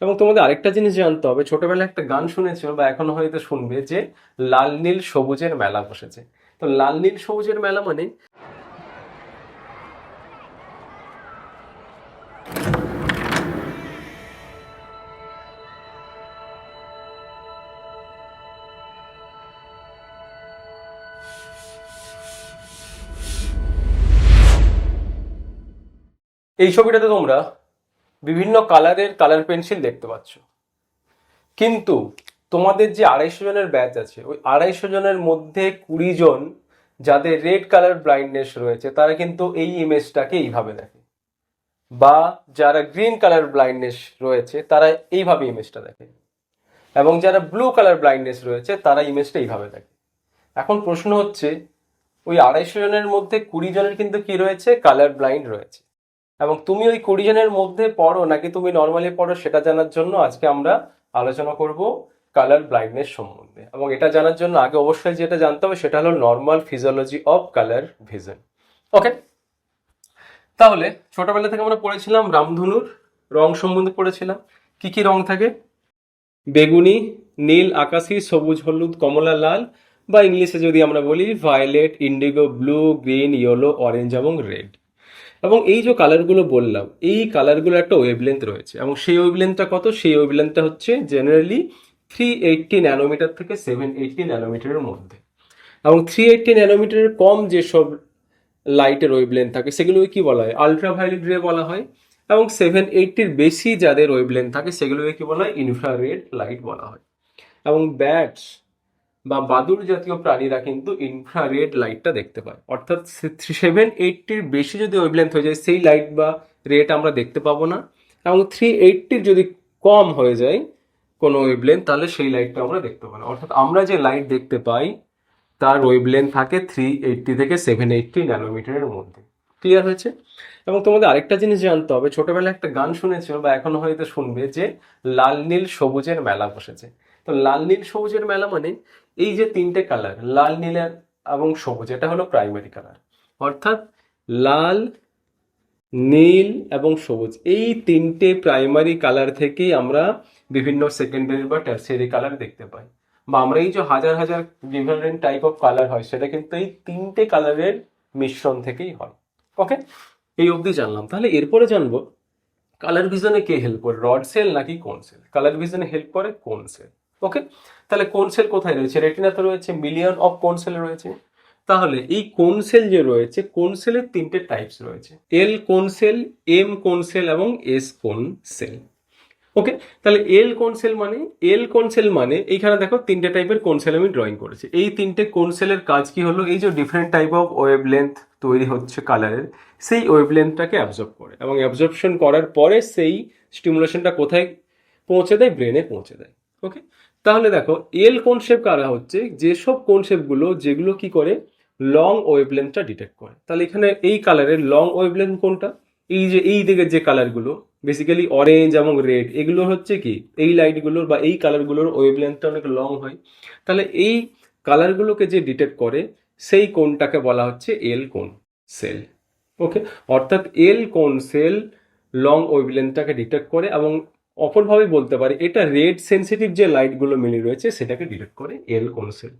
এবং তোমাদের আরেকটা জিনিস জানতে হবে, ছোটবেলায় একটা গান শুনেছো বা এখনো হয়তো শুনবে যে লাল নীল সবুজের মেলা বসেছে। তো লাল নীল সবুজের মেলা মানে এই ছবিটাতে তোমরা বিভিন্ন কালারের কালার পেন্সিল দেখতে পাচ্ছ, কিন্তু তোমাদের যে 250 জনের ব্যাচ আছে, ওই 250 জনের মধ্যে 20 জন যাদের রেড কালার ব্লাইন্ডনেস রয়েছে তারা কিন্তু এই ইমেজটাকে এইভাবে দেখে, বা যারা গ্রিন কালার ব্লাইন্ডনেস রয়েছে তারা এইভাবে ইমেজটা দেখে, এবং যারা ব্লু কালার ব্লাইন্ডনেস রয়েছে তারা ইমেজটা এইভাবে দেখে। এখন প্রশ্ন হচ্ছে, ওই 250 জনের মধ্যে 20 জনের কিন্তু কি রয়েছে, কালার ব্লাইন্ড রয়েছে, এবং তুমি ওই 20 জনের মধ্যে পড়ো নাকি তুমি নর্মালি পড়ো সেটা জানার জন্য আজকে আমরা আলোচনা করব কালার ব্লাইন্ডনেস সম্বন্ধে। এবং এটা জানার জন্য আগে অবশ্যই যেটা জানতে হবে সেটা হলো normal physiology of colour vision. Okay, তাহলে ছোটবেলা থেকে আমরা পড়েছিলাম রামধনুর রং সম্বন্ধে পড়েছিলাম। কি কি রং থাকে? বেগুনি, নীল, আকাশি, সবুজ, হলুদ, কমলা, লাল, বা ইংলিশে যদি আমরা বলি violet, indigo, blue, green, yellow, orange এবং রেড। এবং এই যে কালারগুলো বললাম, এই কালারগুলো একটা ওয়েভলেন্থ রয়েছে, এবং সেই ওয়েভলেন্থটা কত? সেই ওয়েভলেন্থটা হচ্ছে জেনারেলি 380 ন্যানোমিটার থেকে 780 ন্যানোমিটারের মধ্যে। এবং 380 ন্যানোমিটারের কম যেসব লাইটের ওয়েভলেন্থ থাকে সেগুলোকে কি বলা হয়? আলট্রাভায়োলেট রে বলা হয়। এবং 780-র বেশি যাদের ওয়েভলেন্থ থাকে সেগুলোকে কি বলা হয়? ইনফ্রারেড লাইট বলা হয়। এবং ব্যাটস বা বাদুড় জাতীয় প্রাণীরা কিন্তু ইনফ্রারেড লাইটটা দেখতে পায়, অর্থাৎ 780-র বেশি যদি ওয়েভলেন্থ হয়ে যায় সেই লাইট বা রেট আমরা দেখতে পাবো না, এবং 380-র যদি কম হয়ে যায় কোনো ওয়েভলেন্থ তাহলে সেই লাইটটা আমরা দেখতে পাবো না। অর্থাৎ আমরা যে লাইট দেখতে পাই তার ওয়েভলেন্থ থাকে 380 থেকে 780 ন্যানোমিটারের মধ্যে। ক্লিয়ার হয়েছে? এবং তোমাদের আরেকটা জিনিস জানতে হবে, ছোটবেলায় একটা গান শুনেছো বা এখনো হয়তো শুনবে যে লাল নীল সবুজের মেলা বসেছে। তো লাল নীল সবুজের মেলা মানে এই যে তিনটে কালার লাল, নীল এবং সবুজ, এটা হলো প্রাইমারি কালার। অর্থাৎ লাল, নীল এবং সবুজ এই তিনটে প্রাইমারি কালার থেকেই আমরা বিভিন্ন সেকেন্ডারি বা টার্সিয়ারি কালার দেখতে পাই, বা আমরা এই যে হাজার হাজার ডিফারেন্ট টাইপ অফ কালার হয় সেটা কিন্তু এই তিনটে কালারের মিশ্রণ থেকেই হয়। ওকে, এই অবধি জানলাম। তাহলে এরপরে জানবো কালার ভিশনে কে হেল্প করে, রড সেল নাকি কোন সেল? কালার ভিশনে হেল্প করে কোন সেল। ওকে, তাহলে কোন সেল কোথায় রয়েছে? রেটিনাতে রয়েছে, মিলিয়ন অফ কোন সেল রয়েছে। তাহলে এই কোন সেল যে রয়েছে, কোন সেলের তিনটে টাইপস রয়েছে, এল কোন সেল, এম কোন সেল এবং এস কোন সেল। ওকে, তাহলে এল কোন সেল মানে এইখানে দেখো তিনটে টাইপের কোন সেল আমি ড্রয়িং করেছি। এই তিনটে কোন সেলের কাজ কি হলো, এই যে ডিফারেন্ট টাইপ অফ ওয়েভলেন্থ তৈরি হচ্ছে কালারের, সেই ওয়েভলেন্থটাকে অ্যাবজর্ব করে, এবং অ্যাবজর্পশন করার পরে সেই স্টিমুলেশনটা কোথায় পৌঁছে দেয়? ব্রেনে পৌঁছে দেয়। ওকে, তাহলে দেখো এল কনসেপ্ট কারা হচ্ছে, যেসব কনসেপ্টগুলো যেগুলো কি করে লং ওয়েভলেন্থটা ডিটেক্ট করে। তাহলে এখানে এই কালারের লং ওয়েভলেন্থ কোনটা? এই যে এই দিকের যে কালারগুলো বেসিক্যালি অরেঞ্জ এবং রেড, এগুলো হচ্ছে কি এই লাইটগুলোর বা এই কালারগুলোর ওয়েভলেন্থটা অনেক লং হয়। তাহলে এই কালারগুলোকে যে ডিটেক্ট করে সেই কোনটাকে বলা হচ্ছে এল কোন সেল। ওকে, অর্থাৎ এল কোন সেল লং ওয়েভলেন্থটাকে ডিটেক্ট করে, এবং অপরভাবে বলতে পারি এটা রেড সেন্সিটিভ যে লাইটগুলো মিলি রয়েছে সেটাকে ডিটেক্ট করে এল কোন সেল।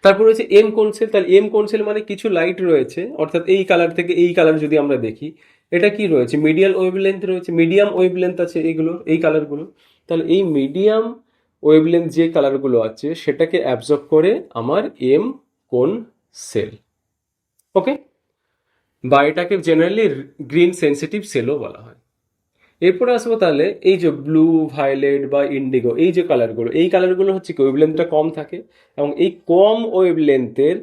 তারপর রয়েছে এম কোন সেল। তাহলে এম কোন সেল মানে কিছু লাইট রয়েছে, অর্থাৎ এই কালার থেকে এই কালার যদি আমরা দেখি এটা কি রয়েছে, মিডিয়াল ওয়েভলেন্থ রয়েছে, মিডিয়াম ওয়েভলেন্থ আছে এগুলো এই কালারগুলো। তাহলে এই মিডিয়াম ওয়েভলেন্থ যে কালারগুলো আছে সেটাকে অ্যাবজর্ব করে আমার এম কোন সেল। ওকে, বা এটাকে জেনারেলি গ্রিন সেন্সিটিভ সেলও বলা হয়। এরপরে আসবো তাহলে এই যে ব্লু, ভায়োলেট বা ইন্ডিগো, এই যে কালারগুলো, এই কালারগুলো হচ্ছে কি ওয়েভলেন্থটা কম থাকে, এবং এই কম ওয়েভলেন্থের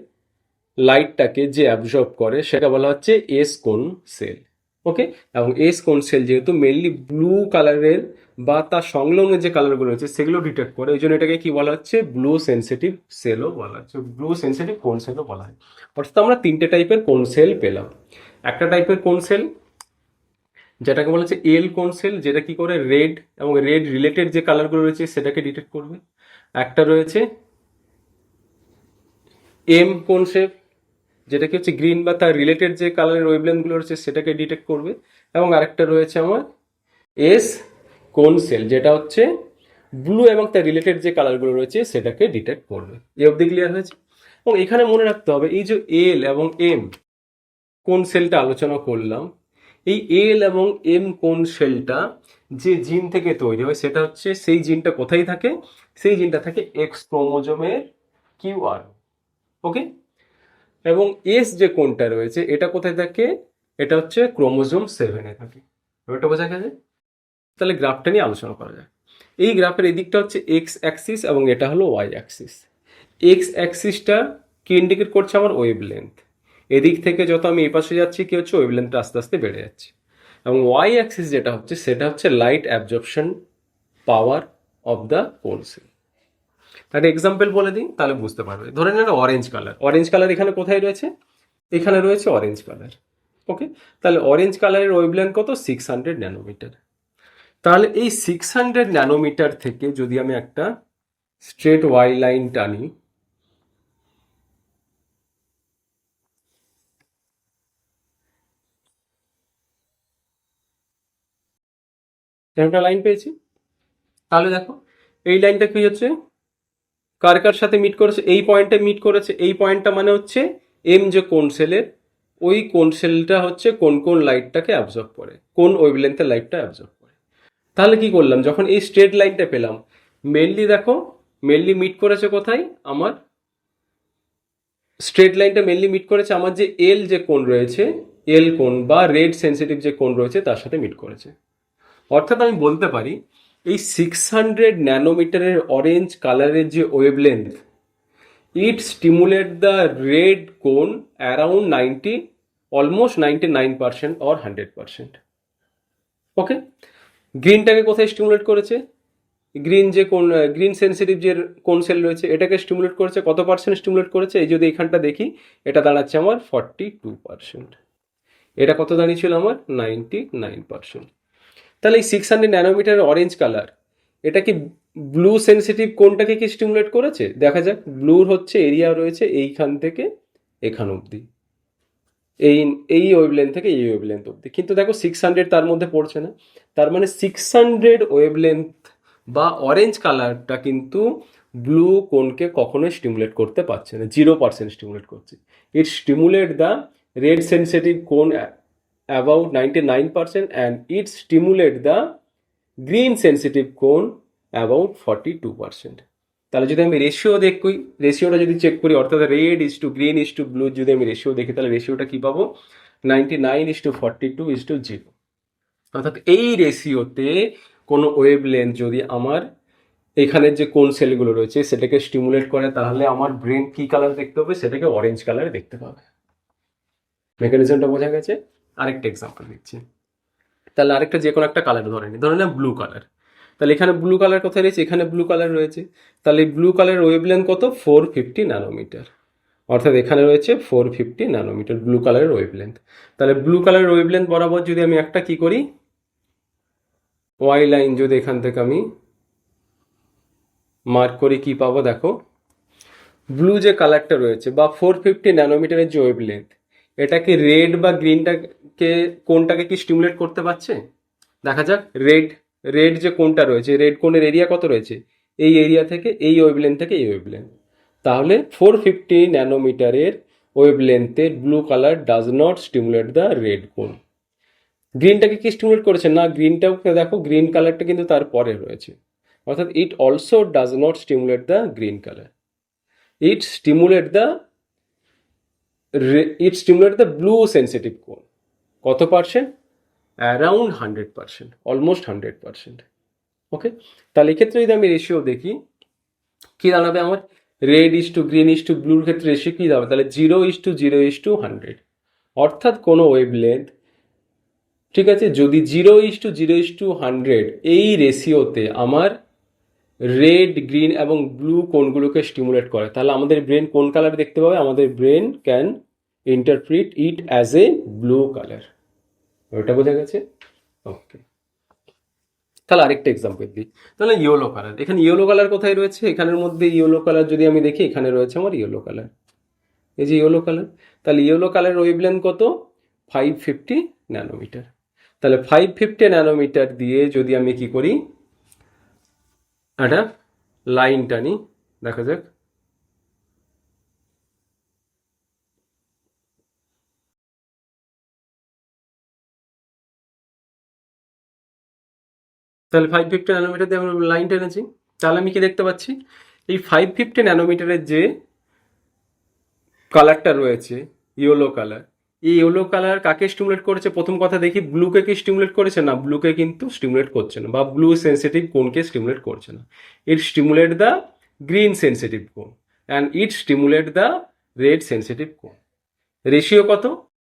লাইটটাকে যে অ্যাবজর্ব করে সেটা বলা হচ্ছে এস কোন সেল। ওকে, এবং এস কোন সেল যেহেতু মেনলি ব্লু কালারের বা তার সংলগ্ন যে কালারগুলো রয়েছে সেগুলো ডিটেক্ট করে, ওই জন্য এটাকে কি বলা হচ্ছে ব্লু সেন্সিটিভ সেলও বলা হচ্ছে, ব্লু সেন্সিটিভ কোন সেলও বলা হয়। অর্থাৎ আমরা তিনটে টাইপের কোন সেল পেলাম। একটা টাইপের কোন সেল যেটাকে বলা হচ্ছে এল কোন সেল, যেটা কি করে রেড এবং রেড রিলেটেড যে কালারগুলো রয়েছে সেটাকে ডিটেক্ট করবে। একটা রয়েছে এম কোন সেল, যেটা কি হচ্ছে গ্রিন বা তার রিলেটেড যে কালারের ওয়েভলেন্থগুলো রয়েছে সেটাকে ডিটেক্ট করবে। এবং আরেকটা রয়েছে আমার এস কোন সেল, যেটা হচ্ছে ব্লু এবং তার রিলেটেড যে কালারগুলো রয়েছে সেটাকে ডিটেক্ট করবে। এই অবধি ক্লিয়ার হয়েছে? এবং এখানে মনে রাখতে হবে এই যে এল এবং এম কোন সেলটা আলোচনা করলাম, এই এল এবং এম কোন সেলটা যে জিন থেকে তৈরি হয় সেটা হচ্ছে, সেই জিনটা কোথায় থাকে? সেই জিনটা থাকে এক্স ক্রোমোজোমের কিউআর। ওকে। এবং এস যে কোনটা রয়েছে এটা কোথায় থাকে? এটা হচ্ছে ক্রোমোজোম 7-এ থাকে। ওটা বোঝা গেছে? তাহলে গ্রাফটা নিয়ে আলোচনা করা যায়। এই গ্রাফের এদিকটা হচ্ছে এক্স অ্যাক্সিস এবং এটা হলো ওয়াই অ্যাক্সিস। এক্স অ্যাক্সিসটা কি ইন্ডিকেট করছে? আমার ওয়েভ লেন্থ। এদিক থেকে যত আমি এই পাশে যাচ্ছি কি হচ্ছে, ওয়েভ লেন্থটা আস্তে আস্তে বেড়ে যাচ্ছে। এবং ওয়াই অ্যাক্সিস যেটা হচ্ছে সেটা হচ্ছে light absorption power of the কোন সেল। একটা এক্সাম্পল বলে দিই তাহলে বুঝতে পারবে। ধরে নিন অরেঞ্জ কালার, অরেঞ্জ কালার এখানে কোথায় রয়েছে? এখানে রয়েছে অরেঞ্জ কালার। ওকে। তাহলে অরেঞ্জ কালারের ওয়েভলেন্থ কত? 600 ন্যানোমিটার। তাহলে এই 600 ন্যানোমিটার থেকে যদি আমি একটা স্ট্রেট ওয়াই লাইন টানি, একটা লাইন পেয়েছি। তাহলে দেখো এই লাইনটা কি হচ্ছে, কার কার সাথে মিট করেছে? এই পয়েন্টে মিট করেছে। এই পয়েন্টটা মানে হচ্ছে এম যে কোন সেলের, ওই কোন সেলটা হচ্ছে কোন কোন লাইটটাকে অ্যাবজর্ব করে, কোন ওয়েভলেন্থের লাইটটা অ্যাবজর্ব করে। তাহলে কি করলাম, যখন এই স্ট্রেট লাইনটা পেলাম, মেনলি দেখো মেনলি মিট করেছে কোথায়? আমার স্ট্রেট লাইনটা মেনলি মিট করেছে আমার যে এল যে কোণ রয়েছে, এল কোণ বা রেড সেন্সিটিভ যে কোণ রয়েছে তার সাথে মিট করেছে। অর্থাৎ আমি বলতে পারি এই 600 ন্যানোমিটারের অরেঞ্জ কালারের যে wavelength, it stimulate the red কোণ অ্যারাউন্ড 90, অলমোস্ট 99% অর 100%। ওকে। গ্রিনটাকে কোথায় স্টিমুলেট করেছে? গ্রিন যে কোন গ্রিন সেন্সিটিভ যে কোন সেল রয়েছে এটাকে স্টিমুলেট করেছে কত পার্সেন্ট স্টিমুলেট করেছে? এই যদি এখানটা দেখি, এটা দাঁড়াচ্ছে আমার 42%। এটা কত দাঁড়িয়েছিল আমার? 99%। তাহলে এই 600 ন্যানোমিটার অরেঞ্জ কালার, এটা কি ব্লু সেন্সিটিভ কোনটাকে কি স্টিমুলেট করেছে? দেখা যাক। ব্লুর হচ্ছে এরিয়া রয়েছে এইখান থেকে এখান অবধি, এই এই ওয়েভলেন্থ থেকে এই ওয়েভলেন্থ অবধি, কিন্তু দেখো 600 তার মধ্যে পড়ছে না। তার মানে 600 ওয়েভলেন্থ বা অরেঞ্জ কালারটা কিন্তু ব্লু কোনকে কখনোই স্টিমুলেট করতে পারছে না, 0% স্টিমুলেট করছে। ইট স্টিমুলেট দ্য রেড সেন্সিটিভ কোন about 99% and it stimulate the green sensitive কোন অ্যাবাউট 42%। তাহলে যদি আমি রেশিও দেখি, রেশিওটা যদি চেক করি, অর্থাৎ red is to green is to blue যদি আমি রেশিও দেখি, তাহলে রেশিওটা কি পাবো? 99:42:0। অর্থাৎ এই রেশিওতে কোনো ওয়েভ লেন্থ যদি আমার এখানের যে কোন সেলগুলো রয়েছে সেটাকে স্টিমুলেট করে, তাহলে আমার ব্রেন কি কালার দেখতে হবে? সেটাকে অরেঞ্জ কালার দেখতে পাবে। মেকানিজমটা বোঝা গেছে? আরেকটা এক্সাম্পল দিচ্ছি। তাহলে আরেকটা যে কোনো একটা কালার ধরে নিই, ধরে নিলাম ব্লু কালার। তাহলে এখানে ব্লু কালার কোথায় রয়েছে? এখানে ব্লু কালার রয়েছে। তাহলে ব্লু কালার ওয়েভলেন্থ কত? 450 ন্যানোমিটার। অর্থাৎ এখানে রয়েছে 450 ন্যানোমিটার ব্লু কালারের ওয়েভলেন্থ। তাহলে ব্লু কালারের ওয়েভলেন্থ বরাবর যদি আমি একটা কি করি, ওয়াই লাইন যদি এখান থেকে আমি মার্ক করি, কি পাবো দেখো? ব্লু যে কালারটা রয়েছে বা 450 ন্যানোমিটারের যে ওয়েভলেন্থ, এটা কি রেড বা গ্রিনটাকে কোনটাকে কি স্টিমুলেট করতে পারছে? দেখা যাক। রেড, রেড যে কোনটা রয়েছে, রেড কোনের এরিয়া কত রয়েছে? এই এরিয়া থেকে এই ওয়েভলেন্থ থেকে এই ওয়েভলেন্থ। তাহলে 450 ন্যানোমিটারের ওয়েভলেন্থে blue colour does not stimulate the red cone. গ্রিনটাকে কি স্টিমুলেট করেছে? না, গ্রিনটাও দেখো, গ্রিন কালারটা কিন্তু তার পরে রয়েছে। অর্থাৎ it also does not stimulate the green colour. It stimulate the blue sensitive কোন। কত পার্সেন্ট? Around 100%, almost 100%। ওকে। তাহলে এক্ষেত্রে যদি আমি রেশিও দেখি, কি দাঁড়াবে আমার? Red is to green is to ব্লুর ক্ষেত্রে রেশিও কি দাঁড়াবে? তাহলে 0:0:100। অর্থাৎ কোনো ওয়েভলেন্থ, ঠিক আছে, যদি 0:0:100 এই রেশিওতে আমার রেড, গ্রিন এবং ব্লু কোনগুলোকে স্টিমুলেট করে, তাহলে আমাদের ব্রেন কোন কালার দেখতে পাবে? আমাদের brain can interpret it as a blue colour. ওটা বোঝা গেছে? ওকে। তাহলে আরেকটা এক্সাম্পল দিই। তাহলে ইয়েলো কালার, এখানে ইয়েলো কালার কোথায় রয়েছে? এখানের মধ্যে ইয়েলো কালার যদি আমি দেখি, এখানে রয়েছে আমার ইয়েলো কালার, এই যে ইয়েলো কালার। তাহলে ইয়েলো কালার ওয়েভলেন্থ কত? 550 ন্যানোমিটার। তাহলে 550 ন্যানোমিটার দিয়ে যদি আমি কি করি, একটা লাইন টানি, দেখা যাক। তাহলে 550 ন্যানোমিটার দিয়ে আমরা লাইন টেনেছি। তাহলে আমি কি দেখতে পাচ্ছি, এই 550 ন্যানোমিটারের যে কালারটা রয়েছে ইয়েলো কালার, এই ইয়েলো কালার কাকে স্টিমুলেট করেছে? প্রথম কথা দেখি, ব্লুকে কি স্টিমুলেট করেছে? না, ব্লুকে কিন্তু স্টিমুলেট করছে না, বা ব্লু সেন্সিটিভ কোনকে স্টিমুলেট করছে না। ইট স্টিমুলেট দ্য গ্রিন সেন্সিটিভ কোন and it stimulate the red sensitive কোন। রেশিও কত?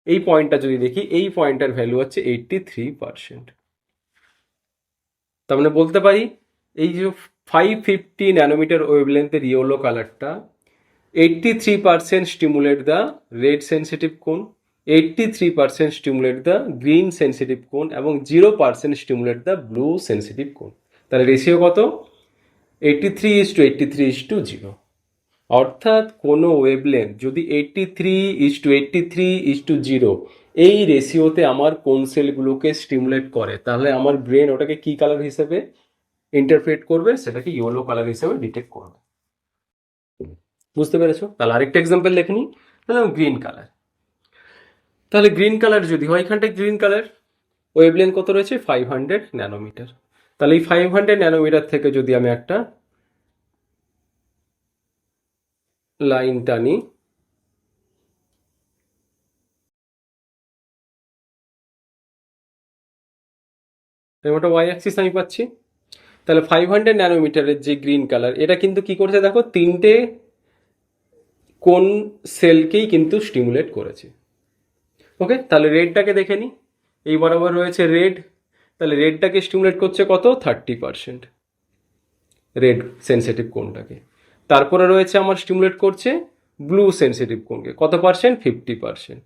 এই পয়েন্টটা যদি দেখি, এই পয়েন্টটার ভ্যালু হচ্ছে 83%। তার মানে বলতে পারি এই যে 550 ন্যানোমিটার ওয়েভলেন্থের ইয়েলো কালারটা 83% স্টিমুলেট দ্য রেড সেন্সিটিভ কোন, 83% স্টিমুলেট দ্য গ্রিন সেন্সিটিভ কোন এবং 0% স্টিমুলেট দ্য ব্লু সেন্সিটিভ কোন। তাহলে রেশিও কত? 83:83:0। অর্থাৎ কোনো ওয়েভলেন্থ যদি 83:83:0 এই রেশিওতে আমার কোন সেলগুলোকে স্টিমুলেট করে, তাহলে আমার ব্রেন ওটাকে কি কালার হিসেবে ইন্টারপ্রেট করবে? সেটাকে ইয়েলো কালার হিসেবে ডিটেক্ট করবে। বুঝতে পেরেছো? তাহলে আরেকটা এক্সাম্পল দেখে নিই। তাহলে গ্রিন কালার, তাহলে গ্রিন কালার যদি হয়, এখানটায় গ্রিন কালার ওয়েভলেন্থ কত রয়েছে? 500 ন্যানোমিটার। তাহলে এই 500 ন্যানোমিটার থেকে যদি আমি একটা লাইন টানি, ওটা ওয়াই অ্যাক্সিস আমি পাচ্ছি। তাহলে 500 ন্যানোমিটারের যে গ্রিন কালার, এটা কিন্তু কি করছে দেখো, তিনটে কোন সেলকেই কিন্তু স্টিমুলেট করেছে। ওকে, তাহলে রেডটাকে দেখে নিই। এই বরাবর রয়েছে রেড, তাহলে রেডটাকে স্টিমুলেট করছে কত? 30%, রেড সেন্সিটিভ কোনটাকে। তারপরে রয়েছে আমার স্টিমুলেট করছে ব্লু সেন্সিটিভ কোনকে, কত পার্সেন্ট? 50%।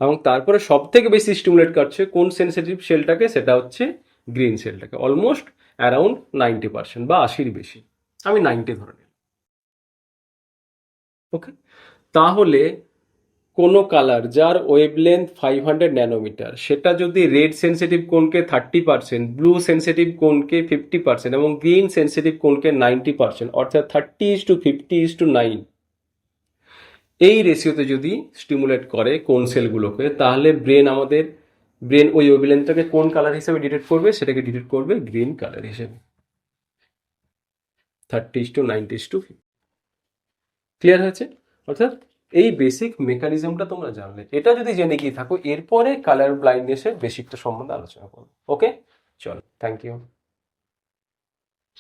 এবং তারপরে সব থেকে বেশি স্টিমুলেট করছে কোন সেন্সিটিভ সেলটাকে? সেটা হচ্ছে গ্রিন সেলটাকে, অলমোস্ট অ্যারাউন্ড 90% বা 80-র বেশি, আমি 90 ধরে নিই। ওকে, তাহলে কোনো কালার যার ওয়েভলেন্থ 500 ন্যানোমিটার, সেটা যদি রেড সেন্সিটিভ কোনকে 30%, ব্লু সেন্সিটিভ কোনকে 50% এবং গ্রিন সেন্সিটিভ কোনকে 90%, অর্থাৎ 30:50:9 এই রেশিওতে যদি স্টিমুলেট করে কোন সেলগুলোকে, তাহলে ব্রেন ওই ওয়েভলেন্থটাকে কোন কালার হিসেবে ডিটেক্ট করবে? সেটাকে ডিটেক্ট করবে গ্রিন কালার হিসেবে, 30:90:50। ক্লিয়ার হয়েছে? অর্থাৎ এই বেসিক মেকানিজমটা তোমরা জানলে। এটা যদি জেনে গিয়ে থাকো, এরপরে কালার ব্লাইন্ডনেসের বেসিকটা সম্বন্ধে আলোচনা করবো। ওকে, চলো, থ্যাংক ইউ।